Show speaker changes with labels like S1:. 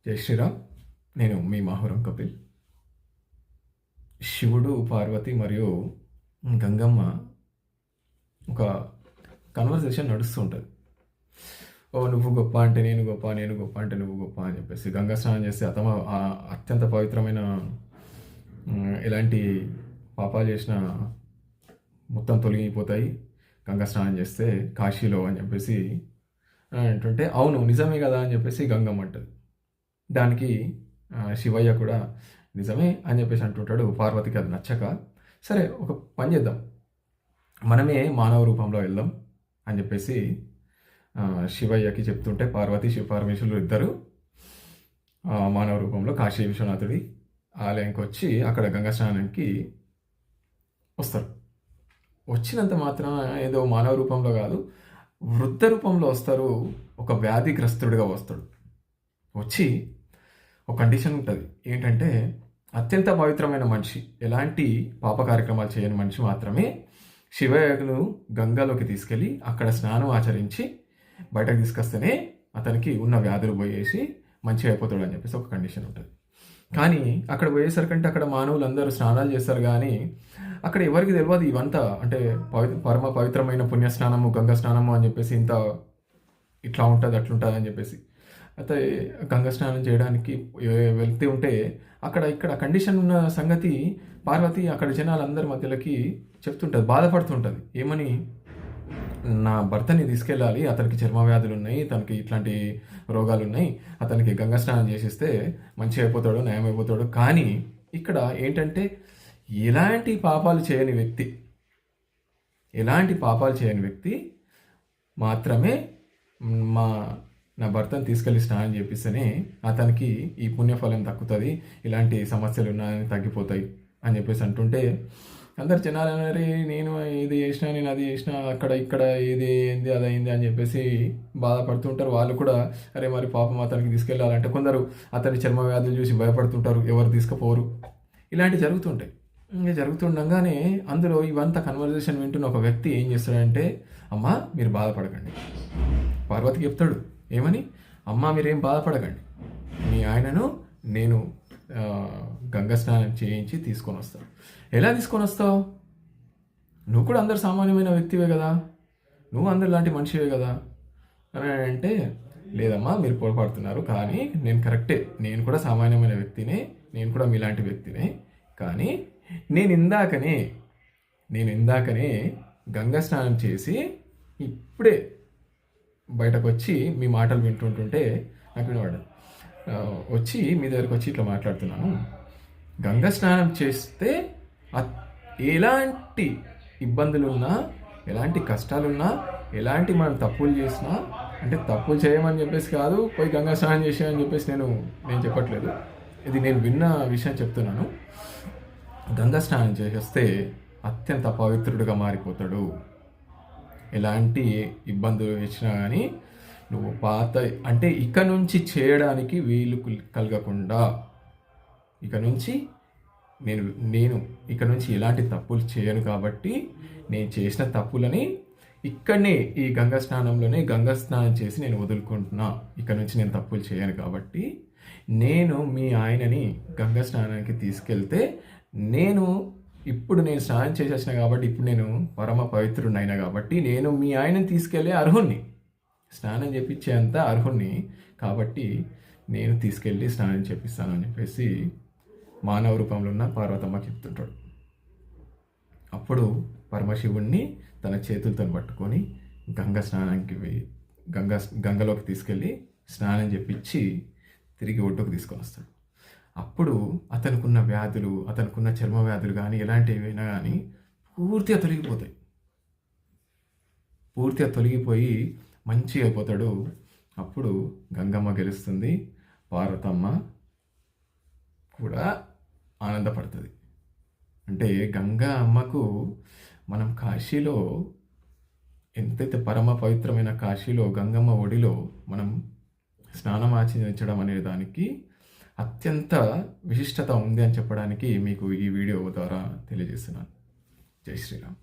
S1: జై శ్రీరామ్. నేను మీ మాహురం కపిల్. శివుడు, పార్వతి మరియు గంగమ్మ ఒక కన్వర్సేషన్ నడుస్తూ ఉంటుంది. ఓ నువ్వు గొప్ప అంటే నేను గొప్ప, నేను గొప్ప అంటే నువ్వు గొప్ప అని చెప్పేసి గంగా స్నానం చేస్తే అత్యంత పవిత్రమైన ఎలాంటి పాపాలు చేసినా మొత్తం తొలగిపోతాయి గంగా స్నానం చేస్తే కాశీలో అని చెప్పేసి అంటుంటే, అవును నిజమే కదా అని చెప్పేసి గంగమ్మ అంటది. దానికి శివయ్య కూడా నిజమే అని చెప్పేసి అంటుంటాడు. పార్వతికి అది నచ్చక, సరే ఒక పని చేద్దాం, మనమే మానవ రూపంలో వెళ్దాం అని చెప్పేసి శివయ్యకి చెప్తుంటే, పార్వతి శివ పరమేశ్వరులు ఇద్దరు మానవ రూపంలో కాశీ విశ్వనాథుడి ఆలయంకి వచ్చి అక్కడ గంగా స్నానానికి వస్తారు. వచ్చినంత మాత్రం ఏదో మానవ రూపంలో కాదు, వృద్ధ రూపంలో వస్తారు. ఒక వ్యాధిగ్రస్తుడిగా వస్తాడు. వచ్చి ఒక కండిషన్ ఉంటుంది, ఏంటంటే అత్యంత పవిత్రమైన మనిషి, ఎలాంటి పాప కార్యక్రమాలు చేయని మనిషి మాత్రమే శివయ్యను గంగలోకి తీసుకెళ్ళి అక్కడ స్నానం ఆచరించి బయటకు తీసుకొస్తేనే అతనికి ఉన్న వ్యాధులు పోయేసి మంచిగా అయిపోతాడు అని చెప్పేసి ఒక కండిషన్ ఉంటుంది. కానీ అక్కడ పోయేసరికంటే అక్కడ మానవులందరూ స్నానాలు చేస్తారు, కానీ అక్కడ ఎవరికి తెలియదు ఇవంతా అంటే పరమ పవిత్రమైన పుణ్యస్నానము గంగా స్నానము అని చెప్పేసి ఇంత ఇట్లా ఉంటుంది అట్లుంటుంది అని చెప్పేసి. అయితే గంగా స్నానం చేయడానికి వెళ్తూ ఉంటే ఇక్కడ కండిషన్ ఉన్న సంగతి పార్వతి అక్కడ జనాలందరి మధ్యలోకి చెప్తుంటుంది, బాధపడుతుంటుంది. ఏమని, నా భర్తని తీసుకెళ్ళాలి, అతనికి చర్మ వ్యాధులు ఉన్నాయి, తనకి ఇట్లాంటి రోగాలు ఉన్నాయి, అతనికి గంగా స్నానం చేసిస్తే మంచి అయిపోతాడు, నయం అయిపోతాడు. కానీ ఇక్కడ ఏంటంటే ఎలాంటి పాపాలు చేయని వ్యక్తి మాత్రమే నా భర్తను తీసుకెళ్ళి స్నానం చేపిస్తేనే అతనికి ఈ పుణ్యఫలం దక్కుతుంది, ఇలాంటి సమస్యలు ఉన్నాయని తగ్గిపోతాయి అని చెప్పేసి అంటుంటే, అందరు జనాలు అన్నారే నేను ఇది చేసినా, నేను అది చేసినా, అక్కడ ఇక్కడ ఇది ఏంది అది అయింది అని చెప్పేసి బాధపడుతుంటారు. వాళ్ళు కూడా అరే మరి పాపం అతనికి తీసుకెళ్ళాలంటే, కొందరు అతని చర్మ వ్యాధులు చూసి భయపడుతుంటారు, ఎవరు తీసుకుపోరు. ఇలాంటివి జరుగుతుంటాయి. ఇంకా జరుగుతుండగానే అందులో ఇవంతా కన్వర్జేషన్ వింటున్న ఒక వ్యక్తి ఏం చేస్తాడంటే, అమ్మా మీరు బాధపడకండి, పార్వతికి చెప్తాడు. ఏమని, అమ్మా మీరేం బాధపడకండి, మీ ఆయనను నేను గంగా స్నానం చేయించి తీసుకొని వస్తాను. ఎలా తీసుకొని వస్తావు, నువ్వు కూడా అందరు సామాన్యమైన వ్యక్తివే కదా, నువ్వు అందరు లాంటి మనిషివే కదా అని అంటే, లేదమ్మా మీరు పొరపడుతున్నారు, కానీ నేను కరెక్టే, నేను కూడా సామాన్యమైన వ్యక్తినే, నేను కూడా మీలాంటి వ్యక్తినే. కానీ నేను ఇందాకనే గంగా స్నానం చేసి ఇప్పుడే బయటకు వచ్చి మీ మాటలు వింటుంటుంటే నాకు వినవాడు వచ్చి మీ దగ్గరకు వచ్చి ఇట్లా మాట్లాడుతున్నాను. గంగా స్నానం చేస్తే ఎలాంటి ఇబ్బందులున్నా, ఎలాంటి కష్టాలున్నా, ఎలాంటి మనం తప్పులు చేసినా, అంటే తప్పులు చేయమని చెప్పేసి కాదు, పోయి గంగా స్నానం చేసామని చెప్పేసి నేను చెప్పట్లేదు, ఇది నేను విన్న విషయం చెప్తున్నాను. గంగా స్నానం చేసేస్తే అత్యంత పవిత్రుడిగా మారిపోతాడు. ఎలాంటి ఇబ్బందులు వచ్చినా కానీ నువ్వు అంటే ఇక నుంచి చేయడానికి వీలు కలగకుండా, ఇక నుంచి నేను ఇక నుంచి ఎలాంటి తప్పులు చేయను కాబట్టి నేను చేసిన తప్పులని ఇక్కడనే ఈ గంగా స్నానంలోనే గంగా స్నానం చేసి నేను వదులుకుంటున్నా. ఇక నుంచి నేను తప్పులు చేయను కాబట్టి నేను మీ ఆయనని గంగా స్నానానికి తీసుకెళ్తే ఇప్పుడు నేను స్నానం చేసేసిన కాబట్టి ఇప్పుడు నేను పరమ పవిత్రుడినైనా కాబట్టి నేను మీ ఆయనని తీసుకెళ్ళే అర్హుణ్ణి, స్నానం చేపించేంత అర్హుణ్ణి కాబట్టి నేను తీసుకెళ్ళి స్నానం చేపిస్తానని చెప్పేసి మానవ రూపంలో ఉన్న పార్వతమ్మ చెప్తుంటాడు. అప్పుడు పరమశివుణ్ణి తన చేతులతో పట్టుకొని గంగలోకి తీసుకెళ్ళి స్నానం చేపించి తిరిగి ఒడ్డుకు తీసుకొని వస్తాడు. అప్పుడు అతనుకున్న వ్యాధులు, అతనుకున్న చర్మ వ్యాధులు కానీ ఎలాంటివైనా కానీ పూర్తిగా తొలగిపోయి మంచిగా అయిపోతాడు. అప్పుడు గంగమ్మ గెలుస్తుంది, పార్వతమ్మ కూడా ఆనందపడుతుంది. అంటే గంగా అమ్మకు మనం కాశీలో ఎంతైతే పరమ పవిత్రమైన కాశీలో గంగమ్మ ఒడిలో మనం స్నానం ఆచరించడం అనే దానికి అత్యంత విశిష్టత ఉంది అని చెప్పడానికి మీకు ఈ వీడియో ద్వారా తెలియజేస్తున్నాను. జై శ్రీరామ్.